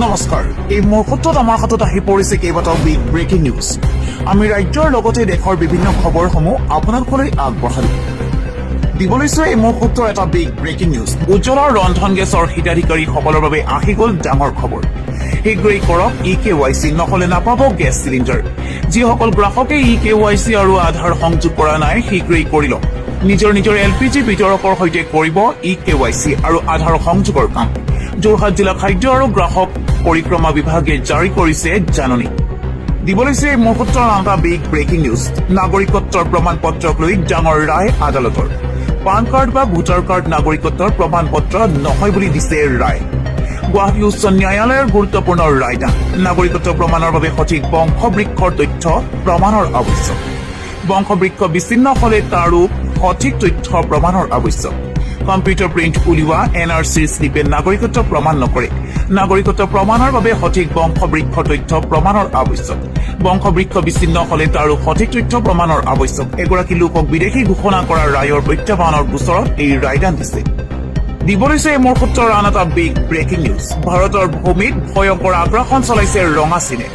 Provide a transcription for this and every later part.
নমস্কাৰ এই মুহূৰ্তত আমাৰ হাতত আহি পৰিছে কেইবাটাও বিগ ব্ৰেকিং নিউজ আমি ৰাজ্যৰ লগতে দেশৰ বিভিন্ন খবৰসমূহ আপোনালোকলৈ আগবঢ়ালো দিবলৈছো এই মুহূৰ্তৰ এটা বিগ ব্ৰেকিং নিউজ উজ্জ্বলৰ ৰন্ধন গেছৰ হিতাধিকাৰীসকলৰ বাবে আহি গ'ল ডাঙৰ খবৰ শীঘ্ৰেই কৰক EKYC নহলে নাপাব গেছ চিলিণ্ডাৰ যিসকল গ্ৰাহকে EKYC আৰু আধাৰ সংযোগ কৰা নাই শীঘ্ৰেই কৰি লওক নিজৰ LPG বিতৰকৰ সৈতে কৰিব EKYC আৰু আধাৰ সংযোগৰ কাম যোৰহাট জিলা খাদ্য আৰু গ্ৰাহক পৰিক্ৰমা বিভাগে জাৰি কৰিছে জাননী দিবলৈছে এই মুহূৰ্তৰ এটা বিগ ব্ৰেকিং নিউজ নাগৰিকত্বৰ প্ৰমাণ পত্ৰক লৈ ডাঙৰ ৰায় আদালতৰ পান কাৰ্ড বা ভোটাৰ কাৰ্ড নাগৰিকত্বৰ প্ৰমাণ পত্ৰ নহয় বুলি দিছে ৰায় গুৱাহাটী উচ্চ ন্যায়ালয়ৰ গুৰুত্বপূৰ্ণ ৰায়দান নাগৰিকত্ব প্ৰমাণৰ বাবে সঠিক বংশবৃক্ষৰ তথ্য প্ৰমাণৰ আৱশ্যক বংশবৃক্ষ বিচ্ছিন্ন হলে তাৰো সঠিক তথ্য প্ৰমাণৰ আৱশ্যক কম্পিউটাৰ প্ৰিণ্ট উলিওৱা NRCৰ স্লিপে নাগৰিকত্ব প্ৰমাণ নকৰে নাগৰিকত্ব প্ৰমাণৰ বাবে সঠিক বংশবৃক্ষ তথ্য প্ৰমাণৰ আৱশ্যক বংশবৃক্ষ বিচ্ছিন্ন হলে তাৰো সঠিক তথ্য প্ৰমাণৰ আৱশ্যক এগৰাকী লোকক বিদেশী ঘোষণা কৰা ৰায়ৰ প্ৰত্যাহ্বানৰ গোচৰত এই ৰায়দান দিছে দিবলৈছে এই মুহূৰ্তৰ আন এটা বিগ ব্ৰেকিং নিউজ ভাৰতৰ ভূমিত ভয়ংকৰ আগ্ৰাসন চলাইছে ৰঙা চীনে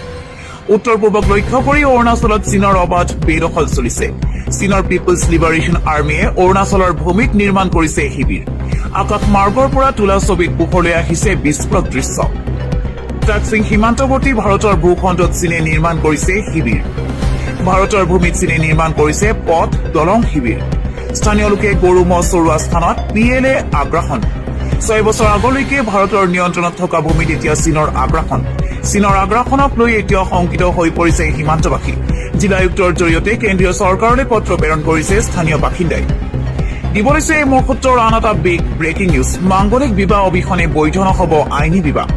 উত্তৰ পূবক লক্ষ্য কৰি অৰুণাচলত চীনৰ অবাধ বেদখল চলিছে চীনৰ পিপলছ লিবাৰেশ্যন আৰ্মীয়ে অৰুণাচলৰ ভূমিত নিৰ্মাণ কৰিছে শিবিৰ আকাশ মাৰ্গৰ পৰা তোলা ছবিত পোহৰলৈ আহিছে বিস্ফোৰক দৃশ্য টাকছিং সীমান্তৱৰ্তী ভাৰতৰ ভূখণ্ডত চীনে নিৰ্মাণ কৰিছে শিবিৰ ভাৰতৰ ভূমিত চীনে নিৰ্মাণ কৰিছে পথ দলং শিবিৰ স্থানীয় লোকে গৰু ম'হ চৰোৱা স্থানত PLA আগ্ৰাসন 6 বছৰ আগলৈকে ভাৰতৰ নিয়ন্ত্ৰণত থকা ভূমিত এতিয়া চীনৰ আগ্ৰাসনক লৈ এতিয়া শংকিত হৈ পৰিছে সীমান্তবাসী জিলা আয়ুক্তৰ জৰিয়তে কেন্দ্ৰীয় চৰকাৰলৈ পত্ৰ প্ৰেৰণ কৰিছে স্থানীয় বাসিন্দাই দিবলৈছে এই মুহূৰ্তৰ আন এটা বিগ ব্ৰেকিং নিউজ মাংগলিক বিবাহ অবিহনে বৈধ নহব আইনী বিবাহ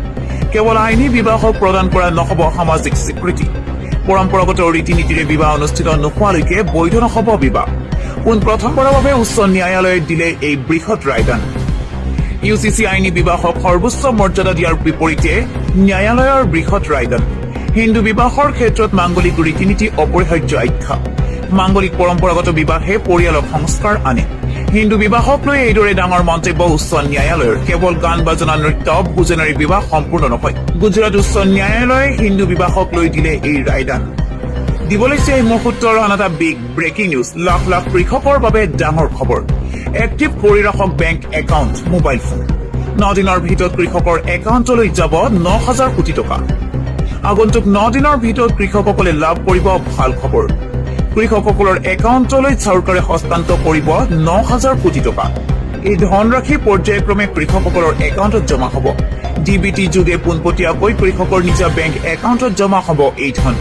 কেৱল আইনী বিবাহক প্ৰদান কৰা নহব সামাজিক স্বীকৃতি পৰম্পৰাগত ৰীতি নীতিৰে বিবাহ অনুষ্ঠিত নোহোৱালৈকে বৈধ নহব বিবাহ প্ৰথমবাৰৰ বাবে উচ্চ ন্যায়ালয়ে দিলে এই বৃহৎ ৰায়দান UCC আইনী বিবাহক সৰ্বোচ্চ মৰ্যাদা দিয়াৰ বিপৰীতে ন্যায়ালয়ৰ বৃহৎ ৰায়দান হিন্দু বিবাহৰ ক্ষেত্ৰত মাংগলিক ৰীতি নীতি অপৰিহাৰ্য আখ্যা মাংগলিক পৰম্পৰাগত বিবাহে পৰিয়ালক সংস্কাৰ আনে হিন্দু বিবাহক লৈ এইদৰে ডাঙৰ মন্তব্য উচ্চ ন্যায়ালয়ৰ কেৱল গান বাজনা নৃত্য ভোজনেৰে বিবাহ সম্পূৰ্ণ নহয় গুজৰাট উচ্চ ন্যায়ালয়ে হিন্দু বিবাহক লৈ দিলে এই ৰায়দান দিবলৈছে এই মুহূৰ্তৰ আন এটা big breaking news lakh lakh কৃষকৰ বাবে ডাঙৰ খবৰ এক্টিভ কৰি ৰাখক বেংক একাউণ্ট মোবাইল ফোন 9 দিনৰ ভিতৰত কৃষকৰ একাউণ্টলৈ যাব 9,000 কোটি টকা আগন্তুক 9 দিনৰ ভিতৰত কৃষকসকলে লাভ কৰিব ভাল খবৰ কৃষকসকলৰ একাউণ্টলৈ চৰকাৰে হস্তান্তৰ কৰিব 9,000 কোটি টকা এই ধনৰাশি পৰ্যায়ক্ৰমে কৃষকসকলৰ একাউণ্টত জমা হ'ব DBT যোগে পোনপটীয়াকৈ কৃষকৰ নিজা বেংক একাউণ্টত জমা হ'ব এই ধন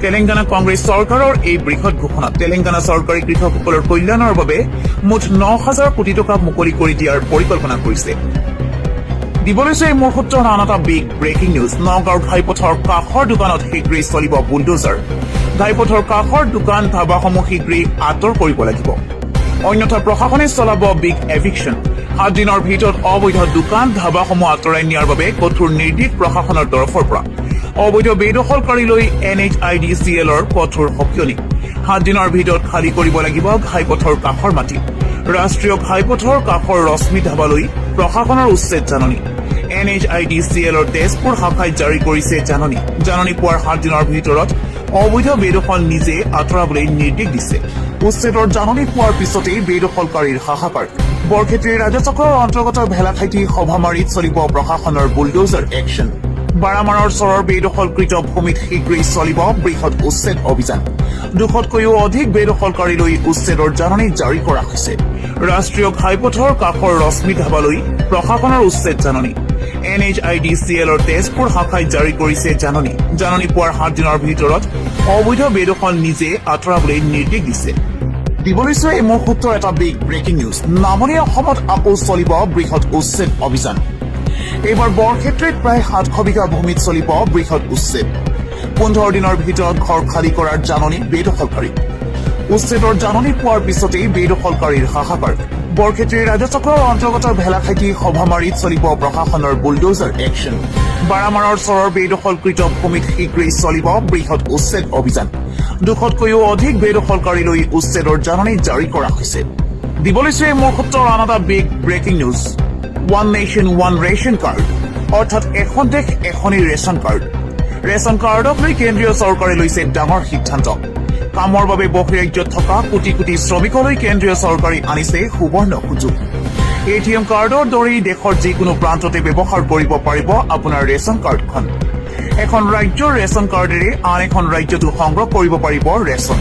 তেলেংগানা কংগ্ৰেছ চৰকাৰৰ এই বৃহৎ ঘোষণা তেলেংগানা চৰকাৰে কৃষকসকলৰ কল্যাণৰ বাবে মুঠ 9,000 কোটি টকা মুকলি কৰি দিয়াৰ পৰিকল্পনা কৰিছে দিবলৈছে এই মুহূৰ্তৰ আন এটা বিগ ব্ৰেকিং নিউজ নগাঁৱৰ ঘাইপথৰ কাষৰ দোকানত শীঘ্ৰেই চলিব বুলডোজাৰ ঘাইপথৰ কাষৰ দোকান ধাবাসমূহ শীঘ্ৰেই আঁতৰ কৰিব লাগিব অন্যথা প্ৰশাসনে চলাব বিগ এভিকশ্যন 7 দিনৰ ভিতৰত অবৈধ দোকান ধাবাসমূহ আঁতৰাই নিয়াৰ বাবে কঠোৰ নিৰ্দেশ প্ৰশাসনৰ তৰফৰ পৰা অবৈধ বেদখলকাৰীলৈ NHIDCLৰ কঠোৰ সকিয়নি 7 দিনৰ ভিতৰত খালী কৰিব লাগিব ঘাইপথৰ কাষৰ মাটি ৰাষ্ট্ৰীয় ঘাইপথৰ কাষৰ ৰশ্মি ধাবালৈ প্ৰশাসনৰ উচ্ছেদ জাননী NHIDCLৰ তেজপুৰ শাখাই জাৰি কৰিছে জাননী পোৱাৰ 7 দিনৰ ভিতৰত অবৈধ বেদখল নিজে আঁতৰাবলৈ নিৰ্দেশ দিছে উচ্ছেদৰ জাননী পোৱাৰ পিছতেই বেদখলকাৰীৰ হাহাকাৰ বৰক্ষেত্ৰী ৰাজচক্ৰৰ অন্তৰ্গত ভেলাখাইটি সভামাৰীত চলিব প্ৰশাসনৰ বুলডোজাৰ একশ্যন বাৰামাৰৰ চৰৰ বেদখলকৃত ভূমিত শীঘ্ৰেই চলিব বৃহৎ উচ্ছেদ অভিযান 200তকৈও অধিক বেদখলকাৰীলৈ উচ্ছেদৰ জাননী জাৰি কৰা হৈছে ৰাষ্ট্ৰীয় ঘাইপথৰ কাষৰ ৰশ্মি ধাবালৈ প্ৰশাসনৰ উচ্ছেদ জাননী NHIDCLৰ তেজপুৰ শাখাই জাৰি কৰিছে জাননী পোৱাৰ 7 দিনৰ ভিতৰত অবৈধ বেদখল নিজে আঁতৰাবলৈ নিৰ্দেশ দিছে দিবলৈছে এই মুহূৰ্তৰ এটা বিগ ব্ৰেকিং নিউজ নামনি অসমত আকৌ চলিব বৃহৎ উচ্ছেদ অভিযান এইবাৰ বৰক্ষেত্ৰীত প্ৰায় 700 বিঘা ভূমিত চলিব বৃহৎ উচ্ছেদ 15 দিনৰ ভিতৰত ঘৰ খালী কৰাৰ জাননী বেদখলকাৰী উচ্ছেদৰ জাননী পোৱাৰ পিছতেই বেদখলকাৰীৰ হাহাকাৰ বৰক্ষেত্ৰী ৰাজচক্ৰৰ অন্তৰ্গত ভেলাখাইটি সভামাৰীত চলিব প্ৰশাসনৰ বুলডোজাৰ একশ্যন বাৰামাৰৰ চৰৰ বেদখলকৃত ভূমিত শীঘ্ৰেই চলিব বৃহৎ উচ্ছেদ অভিযান 200তকৈও অধিক বেদখলকাৰীলৈ উচ্ছেদৰ জাননী জাৰি কৰা হৈছে দিবলৈছে এই মুহূৰ্তৰ আন এটা big breaking news One Nation, One Ration Card. অৰ্থাৎ এখন দেশ এখনেই ৰেচন কাৰ্ড। ৰেচন কাৰ্ডক লৈ কেন্দ্ৰীয় চৰকাৰে লৈছে ডাঙৰ সিদ্ধান্ত। কামৰ বাবে বহিৰাজ্যত থকা কোটি কোটি শ্ৰমিকলৈ কেন্দ্ৰীয় চৰকাৰে আনিছে সুবৰ্ণ সুযোগ। ATM কাৰ্ডৰ দৰেই দেশৰ যিকোনো প্ৰান্ততে ব্যৱহাৰ কৰিব পাৰিব আপোনাৰ ৰেচন কাৰ্ডখন। এখন ৰাজ্যৰ ৰেচন কাৰ্ডেৰে আন এখন ৰাজ্যতো সংগ্ৰহ কৰিব পাৰিব ৰেচন।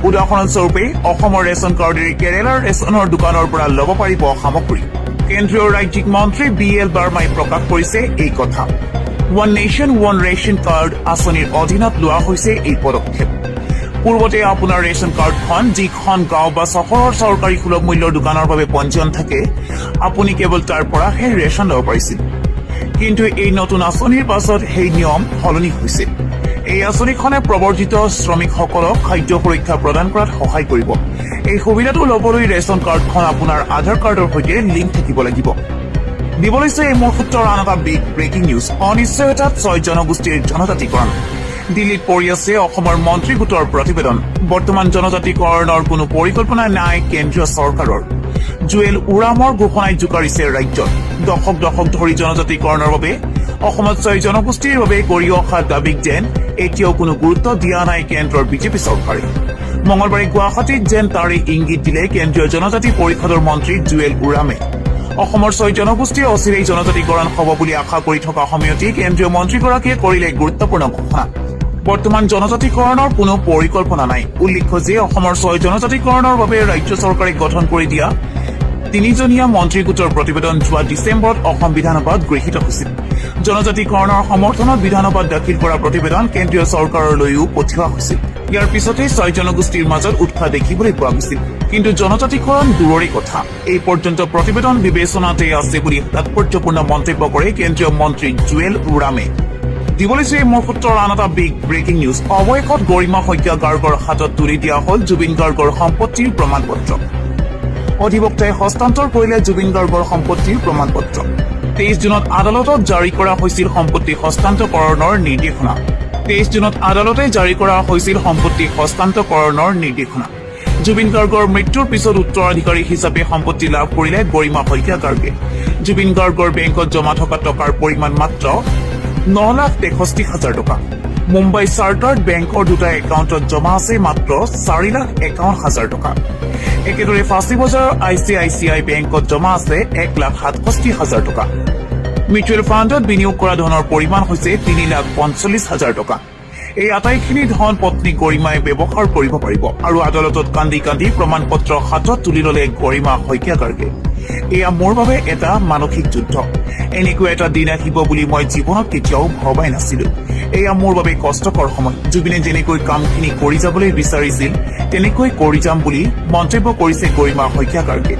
উদাহৰণস্বৰূপে অসমৰ ৰেচন কাৰ্ডেৰে কেৰেলাৰ ৰেচনৰ দোকানৰ পৰা ল'ব পাৰিব সামগ্ৰী। কেন্দ্ৰীয় ৰাজ্যিক মন্ত্ৰী BL বাৰ্মাই প্ৰকাশ কৰিছে এই কথা। One nation one ration card আঁচনিৰ অধীনত লোৱা হৈছে এই পদক্ষেপ। পূৰ্বতে আপোনাৰ ৰেচন কাৰ্ডখন যিখন গাঁও বা চহৰৰ চৰকাৰী সুলভ মূল্যৰ দোকানৰ বাবে পঞ্জীয়ন থাকে, আপুনি কেৱল তাৰ পৰাহে ৰেচন ল'ব পাৰিছিল। কিন্তু এই নতুন আঁচনিৰ পাছত সেই নিয়ম সলনি হৈছে। এই আঁচনিখনে প্ৰৱৰ্তিত শ্ৰমিকসকলক খাদ্য সুৰক্ষা প্ৰদান কৰাত সহায় কৰিব। এই সুবিধাটো ল'বলৈ ৰেচন কাৰ্ডখন আপোনাৰ আধাৰ কাৰ্ডৰ সৈতে লিংক থাকিব লাগিব। দিব লৈছে এই মোৰ সূত্ৰৰ আন এটা বিগ ব্ৰেকিং নিউজ। অনিশ্চয়তাত 6 জনগোষ্ঠীৰ জনজাতিকৰণ। দিল্লীত পৰি আছে অসমৰ মন্ত্ৰী গোটৰ প্ৰতিবেদন। বৰ্তমান জনজাতিকৰণৰ কোনো পৰিকল্পনা নাই কেন্দ্ৰীয় চৰকাৰৰ। জুৱেল ওৰামৰ ঘোষণাই জোকাৰিছে ৰাজ্যত। দশক দশক ধৰি জনজাতিকৰণৰ বাবে অসমত 6 জনগোষ্ঠীৰ বাবে কৰি অহা দাবীক যেন এতিয়াও কোনো গুৰুত্ব দিয়া নাই কেন্দ্ৰৰ বিজেপি চৰকাৰে। মঙলবাৰে গুৱাহাটীত যেন তাৰে ইংগিত দিলে কেন্দ্ৰীয় জনজাতি পৰিষদৰ মন্ত্ৰী জুৱেল ওৰামে। অসমৰ 6 জনগোষ্ঠীৰ অচিৰেই জনজাতিকৰণ হ'ব বুলি আশা কৰি থকা সময়তে কেন্দ্ৰীয় মন্ত্ৰীগৰাকীয়ে কৰিলে গুৰুত্বপূৰ্ণ ঘোষণা। বৰ্তমান জনজাতিকৰণৰ কোনো পৰিকল্পনা নাই। উল্লেখ্য যে অসমৰ 6 জনজাতিকৰণৰ বাবে ৰাজ্য চৰকাৰে গঠন কৰি দিয়া 3জনীয়া মন্ত্ৰী গোটৰ প্ৰতিবেদন যোৱা ডিচেম্বৰত অসম বিধানসভাত গৃহীত হৈছিল। জনজাতিকৰণৰ সমৰ্থনত বিধানসভাত দাখিল কৰা প্ৰতিবেদন কেন্দ্ৰীয় চৰকাৰলৈও পঠিওৱা হৈছিল। ইয়াৰ পিছতে 6 জনগোষ্ঠীৰ মাজত উৎসাহ দেখিবলৈ পোৱা গৈছিল। কিন্তু জনজাতিকৰণ দূৰৰে কথা। এই পৰ্যন্ত প্ৰতিবেদন বিবেচনাতে আছে বুলি তাৎপৰ্যপূৰ্ণ মন্তব্য কৰে কেন্দ্ৰীয় মন্ত্ৰী জুৱেল ওৰামে। দিব লৈছে মোৰ সূত্ৰৰ আন এটা বিগ ব্ৰেকিং নিউজ। অৱশেষত গৰিমা শইকীয়া গাৰ্গৰ হাতত তুলি দিয়া হ'ল জুবিন গাৰ্গৰ সম্পত্তিৰ প্ৰমাণ পত্ৰ। অধিবক্তাই হস্তান্তৰ কৰিলে জুবিন গাৰ্গৰ সম্পত্তিৰ প্ৰমাণ পত্ৰ। 23 জুনত আদালতত জাৰি কৰা হৈছিল সম্পত্তি হস্তান্তকৰণৰ নিৰ্দেশনা। 23 জুনত আদালতে জাৰি কৰা হৈছিল সম্পত্তি হস্তান্তকৰণৰ নিৰ্দেশনা। জুবিন গাৰ্গৰ মৃত্যুৰ পিছত উত্তৰাধিকাৰী হিচাপে সম্পত্তি লাভ কৰিলে গৰিমা শইকীয়া গাৰ্গে। জুবিন গাৰ্গৰ বেংকত জমা থকা টকাৰ পৰিমাণ মাত্ৰ 9,63,000 টকা। মুম্বাই চাৰ্টাৰ্ড বেংকৰ 2টা একাউণ্টত জমা আছে মাত্ৰ 4,51,000 টকা। একেদৰে ফাঁচী বজাৰৰ ICICI বেংকত জমা আছে 1,67,000 টকা। মিউচুৱেল ফাণ্ডত বিনিয়োগ কৰা ধনৰ পৰিমাণ হৈছে 3,45,000 টকা। এই আটাইখিনি ধন পত্নী গৰিমাই ব্যৱহাৰ কৰিব পাৰিব আৰু আদালতত কান্দি কান্দি প্ৰমাণ পত্ৰ হাতত তুলি ল'লে গৰিমা শইকীয়া গাৰ্গে। এয়া মোৰ বাবে এটা মানসিক যুদ্ধ। এনেকুৱা এটা দিন আহিব বুলি মই জীৱনত কেতিয়াও ভবাই নাছিলো। এয়া মোৰ বাবে কষ্টকৰ সময়। জুবিনে যেনেকৈ কামখিনি কৰি যাবলৈ বিচাৰিছিল তেনেকৈ কৰি যাম বুলি মন্তব্য কৰিছে গৰিমা শইকীয়া গাৰ্গে।